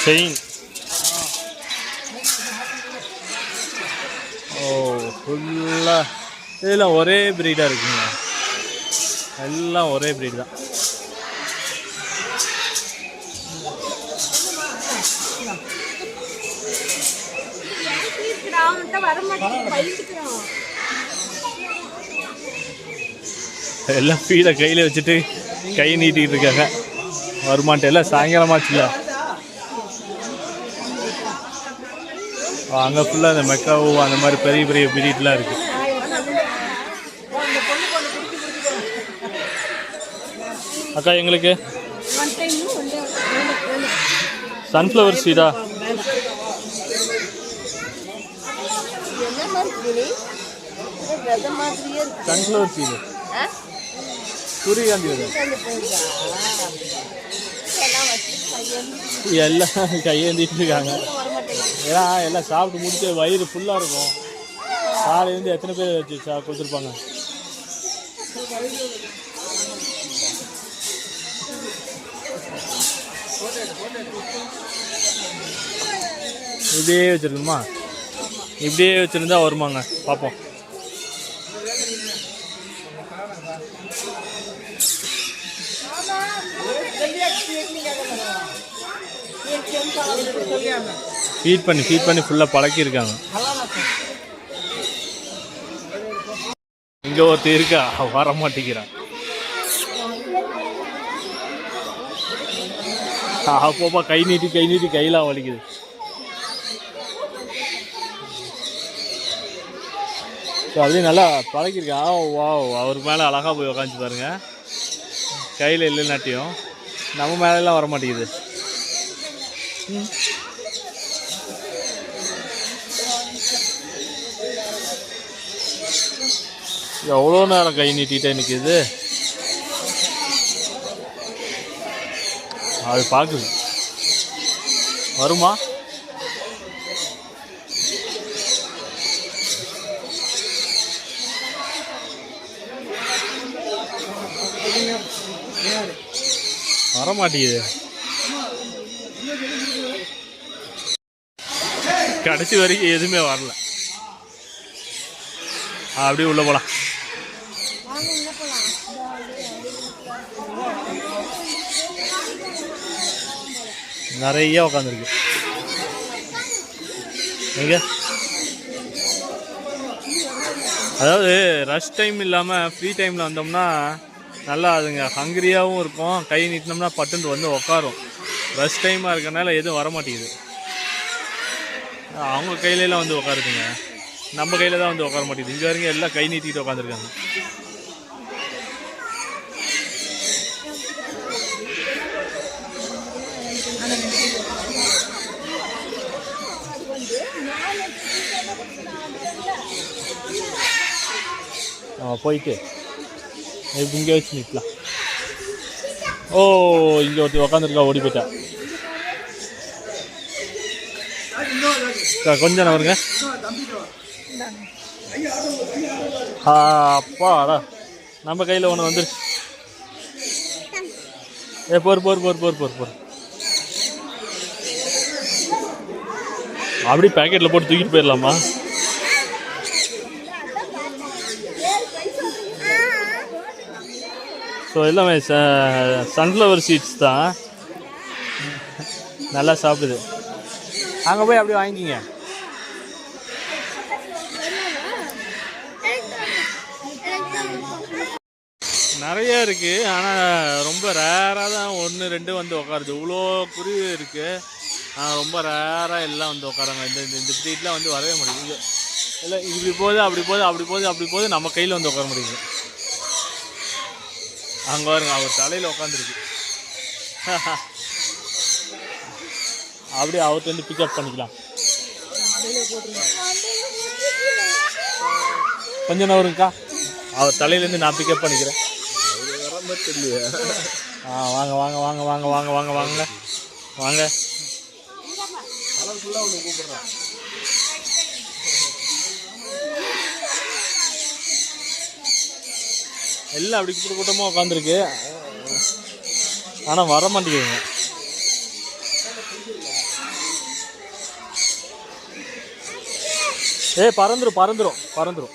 Chain. ஓ ஃபுல்லாக இதெல்லாம் ஒரே ப்ரீடாக இருக்குங்க. எல்லாம் ஒரே ப்ரீட் தான். எல்லாம் ஃபீடை கையில் வச்சுட்டு கை நீட்டிகிட்டு இருக்காங்க. வருமானட்டு எல்லாம் சாயங்காலமாச்சுல. அங்கே ஃபுல்லாக அந்த மெக்காவோ அந்த மாதிரி பெரிய பெரிய பிரீட்லாம் இருக்குது. அக்கா எங்களுக்கு சன்ஃப்ளவர் சீடா? சன்ஃப்ளவர் சீடு சூரியகாந்தி எல்லாம் கையேந்திட்டு இருக்காங்க. ஏன்னா எல்லாம் சாப்பிட்டு முடிச்சு வயிறு ஃபுல்லாக இருக்கும். காலையிலேருந்து எத்தனை பேர் வச்சு கொடுத்துருப்பாங்க. இப்படியே வச்சுருக்குமா? இப்படியே வச்சுருந்தா வருமாங்க, பார்ப்போம். ஃபீட் பண்ணி ஃபுல்லாக பழக்கியிருக்காங்க. இங்கே ஒருத்தர் இருக்கா, வர மாட்டேங்கிறான். அப்போப்பா கை நீட்டி கையெல்லாம் வலிக்குது. ஸோ அப்படியே நல்லா பழக்கிருக்கா. வா அவர் மேலே அழகாக போய் உக்காந்துச்சு பாருங்க. கையில் இல்லைன்னாட்டியும் நம்ம மேலெல்லாம் வர மாட்டேங்குது. எவ்வளோ நேரம் கை நீட்டிகிட்டே நிற்கிது. அது பார்க்குது. வருமா? வரமாட்டேங்குது. கடைசி வரைக்கும் எதுவுமே வரல. அப்படியே உள்ள போலாம். நிறைய உட்காந்துருக்கு. எங்க அதாவது ரஷ் டைம் இல்லாமல் ஃப்ரீ டைமில் வந்தோம்னா நல்லா அதுங்க ஹங்கிரியாகவும் இருக்கும். கை நீட்டினோம்னா பட்டுன்னு வந்து உட்காரும். ரஷ் டைமாக இருக்கனால எதுவும் வரமாட்டேங்குது. அவங்க கையிலலாம் வந்து உட்காருதுங்க, நம்ம கையில் தான் வந்து உட்கார மாட்டேங்குது. இங்கே வரைக்கும் எல்லாம் கை நீட்டிகிட்டு உட்காந்துருக்காங்க. போயிட்டு இங்கே வச்சு நிற்கலாம். ஓ இங்கே ஒருத்தர் உக்காந்துருக்கா, ஓடி போயிட்டா. கொஞ்சம் நவருங்க. அப்பாடா நம்ம கையில் ஒன்று வந்துருச்சு. போர் அப்படி பேக்கெட்டில் போட்டு தூக்கிட்டு போயிடலாமா? ஸோ எல்லாமே சன்ஃப்ளவர் சீட்ஸ் தான். நல்லா சாப்பிடுது. அங்கே போய் அப்படியே வாங்கிக்கிங்க. நிறைய இருக்குது, ஆனால் ரொம்ப ரேராக தான் 1-2 வந்து உட்காருது. இவ்வளோ குருவி இருக்குது, ஆனால் ரொம்ப ரேராக எல்லாம் வந்து உட்காராங்க. இந்த ஸ்ட்ரீட்லாம் வந்து வரவே முடியுது. இல்லை இப்படி போகுது அப்படி போகுது நம்ம கையில் வந்து உட்கார முடியுது. அங்கே பாருங்க, அவர் தலையில் உட்காந்துருக்கு. அப்படியே அவர்கிட்ட வந்து பிக்கப் பண்ணிக்கலாம். கொஞ்சம் நவருங்கக்கா, அவர் தலையிலேருந்து நான் பிக்கப் பண்ணிக்கிறேன். வாங்க வாங்க வாங்க வாங்க வாங்க வாங்க வாங்க வாங்க. எல்லாம் அப்படி கூட்டமாக உட்காந்துருக்கு, ஆனால் வர மாட்டேங்குதுங்க. ஏய் பறந்துரும் பறந்துரும் பறந்துரும்.